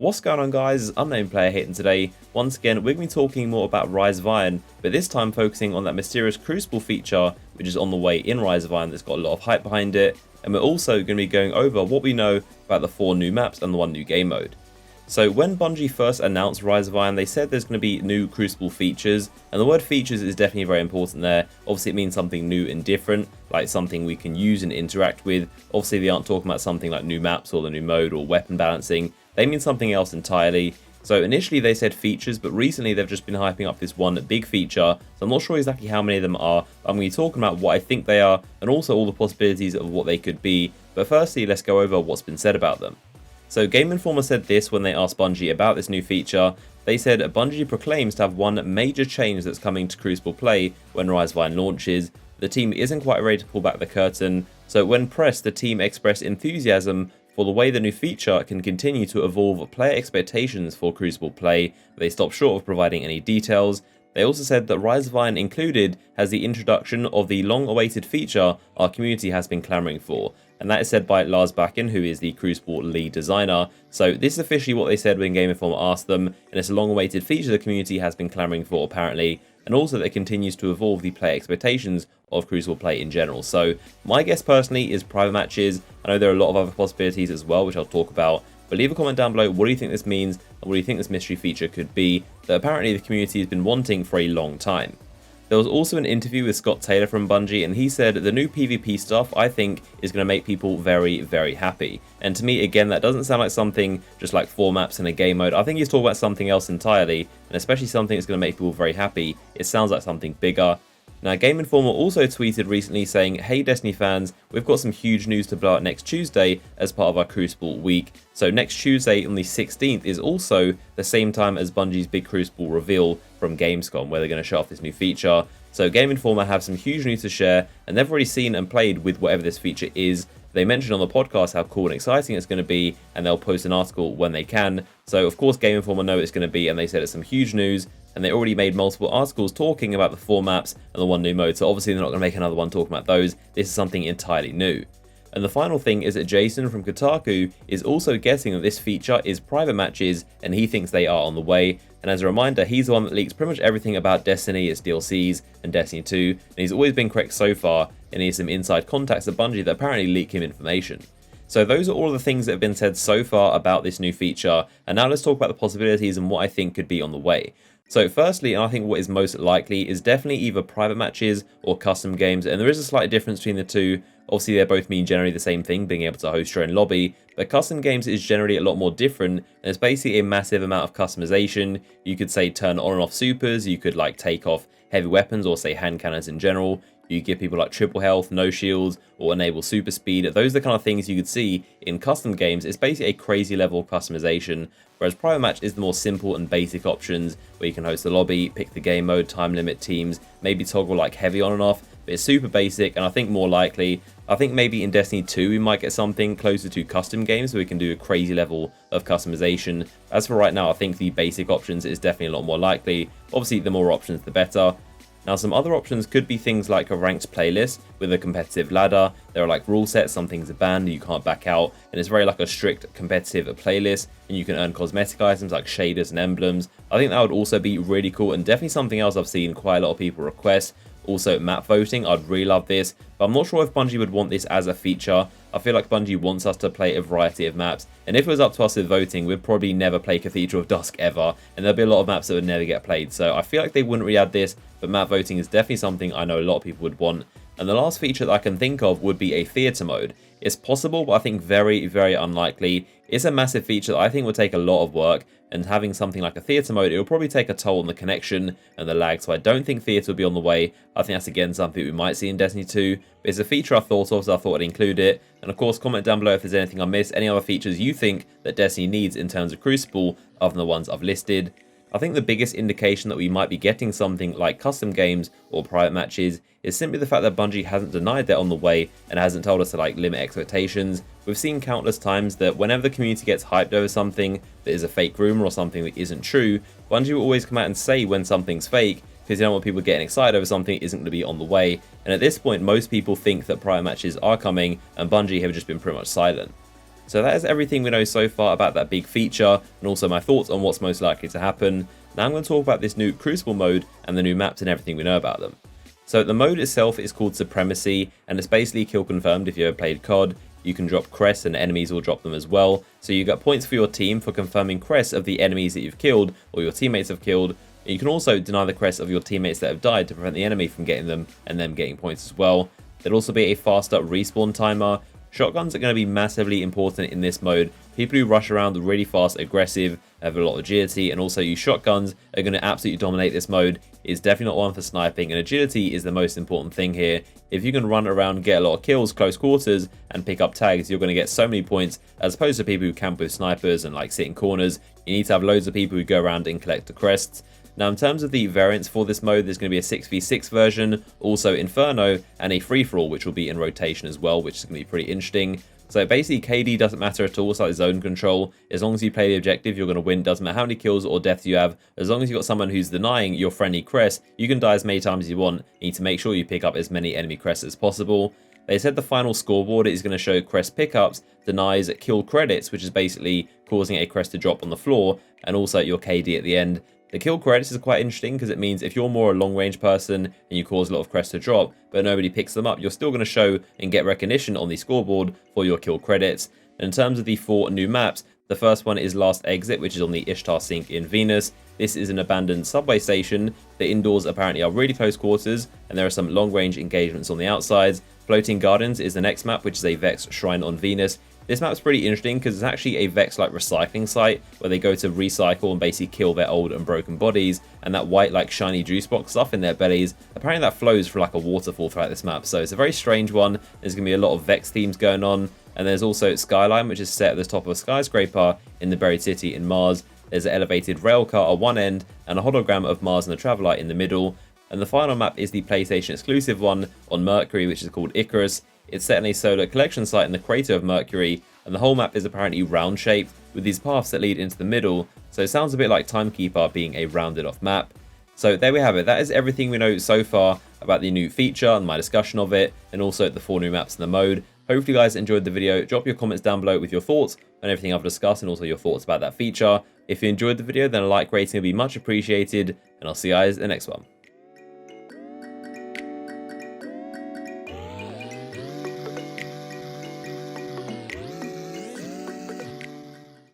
What's going on, guys? It's Unnamed Player here, and today, once again, we're going to be talking more about Rise of Iron, but this time focusing on that mysterious Crucible feature, which is on the way in Rise of Iron that's got a lot of hype behind it, and we're also going to be going over what we know about the 4 new maps and the 1 new game mode. So when Bungie first announced Rise of Iron, they said there's going to be new Crucible features, and the word features is definitely very important there. Obviously it means something new and different, like something we can use and interact with. Obviously they aren't talking about something like new maps or the new mode or weapon balancing. They mean something else entirely. So initially they said features, but recently they've just been hyping up this one big feature, so I'm not sure exactly how many of them are. I'm going to be talking about what I think they are, and also all the possibilities of what they could be. But firstly, let's go over what's been said about them. So Game Informer said this when they asked Bungie about this new feature. They said Bungie proclaims to have one major change that's coming to Crucible Play when Rise of Iron launches. The team isn't quite ready to pull back the curtain, so when pressed, the team expressed enthusiasm for the way the new feature can continue to evolve player expectations for Crucible Play, but they stopped short of providing any details. They also said that Rise of Iron included has the introduction of the long-awaited feature our community has been clamoring for, and that is said by Lars Bakken, who is the Crucible lead designer. So this is officially what they said when Game Informer asked them, and it's a long-awaited feature the community has been clamoring for apparently, and also that it continues to evolve the player expectations of Crucible Play in general. So my guess personally is private matches. I know there are a lot of other possibilities as well, which I'll talk about, but leave a comment down below, what do you think this means, and what do you think this mystery feature could be that apparently the community has been wanting for a long time. There was also an interview with Scott Taylor from Bungie, and he said the new PvP stuff, I think, is going to make people very, very happy. And to me, again, that doesn't sound like something just like 4 maps in a game mode. I think he's talking about something else entirely, and especially something that's going to make people very happy. It sounds like something bigger. Now, Game Informer also tweeted recently saying, "Hey Destiny fans, we've got some huge news to blow out next Tuesday as part of our Crucible week." So next Tuesday on the 16th is also the same time as Bungie's big Crucible reveal from Gamescom, where they're going to show off this new feature. So Game Informer have some huge news to share, and they've already seen and played with whatever this feature is. They mentioned on the podcast how cool and exciting it's going to be, and they'll post an article when they can. So of course Game Informer know it's going to be, and they said it's some huge news, and they already made multiple articles talking about the 4 maps and the 1 new mode, so obviously they're not going to make another one talking about those. This is something entirely new. And the final thing is that Jason from Kotaku is also guessing that this feature is private matches, and he thinks they are on the way. And as a reminder, he's the one that leaks pretty much everything about Destiny, its DLCs, and Destiny 2, and he's always been correct so far, and he has some inside contacts at Bungie that apparently leak him information. So those are all of the things that have been said so far about this new feature, and now let's talk about the possibilities and what I think could be on the way. So firstly, and I think what is most likely, is definitely either private matches or custom games, and there is a slight difference between the two. Obviously they both mean generally the same thing, being able to host your own lobby, but custom games is generally a lot more different, and it's basically a massive amount of customization. You could say turn on and off supers, you could like take off heavy weapons or say hand cannons in general. You give people like triple health, no shields, or enable super speed. Those are the kind of things you could see in custom games. It's basically a crazy level of customization, whereas private match is the more simple and basic options where you can host the lobby, pick the game mode, time limit teams, maybe toggle like heavy on and off, but it's super basic. And I think more likely, I think maybe in Destiny 2 we might get something closer to custom games where we can do a crazy level of customization. As for right now, I think the basic options is definitely a lot more likely. Obviously the more options the better. Now some other options could be things like a ranked playlist with a competitive ladder. There are like rule sets, some things are banned, you can't back out, and it's very like a strict competitive playlist, and you can earn cosmetic items like shaders and emblems. I think that would also be really cool, and definitely something else I've seen quite a lot of people request. Also map voting, I'd really love this, but I'm not sure if Bungie would want this as a feature. I feel like Bungie wants us to play a variety of maps, and if it was up to us with voting, we'd probably never play Cathedral of Dusk ever, and there'll be a lot of maps that would never get played, so I feel like they wouldn't really add this, but map voting is definitely something I know a lot of people would want. And the last feature that I can think of would be a theatre mode. It's possible, but I think very, very unlikely. It's a massive feature that I think would take a lot of work, and having something like a theatre mode, it will probably take a toll on the connection and the lag, so I don't think theatre will be on the way. I think that's again something we might see in Destiny 2, but it's a feature I thought of, so I thought I'd include it. And of course, comment down below if there's anything I missed, any other features you think that Destiny needs in terms of Crucible, other than the ones I've listed. I think the biggest indication that we might be getting something like custom games or private matches is simply the fact that Bungie hasn't denied they're on the way and hasn't told us to like limit expectations. We've seen countless times that whenever the community gets hyped over something that is a fake rumor or something that isn't true, Bungie will always come out and say when something's fake, because you don't want people getting excited over something that isn't going to be on the way. And at this point, most people think that private matches are coming, and Bungie have just been pretty much silent. So that is everything we know so far about that big feature, and also my thoughts on what's most likely to happen. Now I'm going to talk about this new Crucible mode and the new maps and everything we know about them. So the mode itself is called Supremacy, and it's basically kill confirmed if you ever played COD. You can drop crests and enemies will drop them as well. So you get points for your team for confirming crests of the enemies that you've killed or your teammates have killed. You can also deny the crests of your teammates that have died to prevent the enemy from getting them and them getting points as well. There'll also be a faster respawn timer. Shotguns are going to be massively important in this mode. People who rush around really fast, aggressive, have a lot of agility, and also use shotguns are going to absolutely dominate this mode. It's definitely not one for sniping, and agility is the most important thing here. If you can run around, get a lot of kills, close quarters, and pick up tags, you're going to get so many points, as opposed to people who camp with snipers and like sit in corners. You need to have loads of people who go around and collect the crests. Now, in terms of the variants for this mode, there's going to be a 6v6 version, also Inferno, and a free-for-all, which will be in rotation as well, which is going to be pretty interesting. So basically, KD doesn't matter at all. It's like zone control. As long as you play the objective, you're going to win. Doesn't matter how many kills or deaths you have. As long as you've got someone who's denying your friendly crest, you can die as many times as you want. You need to make sure you pick up as many enemy crests as possible. They said the final scoreboard is going to show crest pickups, denies, kill credits, which is basically causing a crest to drop on the floor, and also your KD at the end. The kill credits is quite interesting because it means if you're more a long-range person and you cause a lot of crests to drop, but nobody picks them up, you're still going to show and get recognition on the scoreboard for your kill credits. And in terms of the 4 new maps, the first one is Last Exit, which is on the Ishtar Sink in Venus. This is an abandoned subway station. The indoors apparently are really close quarters, and there are some long-range engagements on the outsides. Floating Gardens is the next map, which is a Vex Shrine on Venus. This map's pretty interesting because it's actually a Vex-like recycling site where they go to recycle and basically kill their old and broken bodies, and that white like shiny juice box stuff in their bellies, apparently that flows for like a waterfall throughout this map. So it's a very strange one. There's going to be a lot of Vex themes going on, and there's also Skyline, which is set at the top of a skyscraper in the buried city in Mars. There's an elevated rail car at one end and a hologram of Mars and the Traveler in the middle. And the final map is the PlayStation exclusive one on Mercury, which is called Icarus. It's set in a solar collection site in the crater of Mercury, and the whole map is apparently round-shaped, with these paths that lead into the middle, so it sounds a bit like Timekeeper being a rounded-off map. So there we have it. That is everything we know so far about the new feature and my discussion of it, and also the 4 new maps in the mode. Hopefully you guys enjoyed the video. Drop your comments down below with your thoughts on everything I've discussed, and also your thoughts about that feature. If you enjoyed the video, then a like rating would be much appreciated, and I'll see you guys in the next one.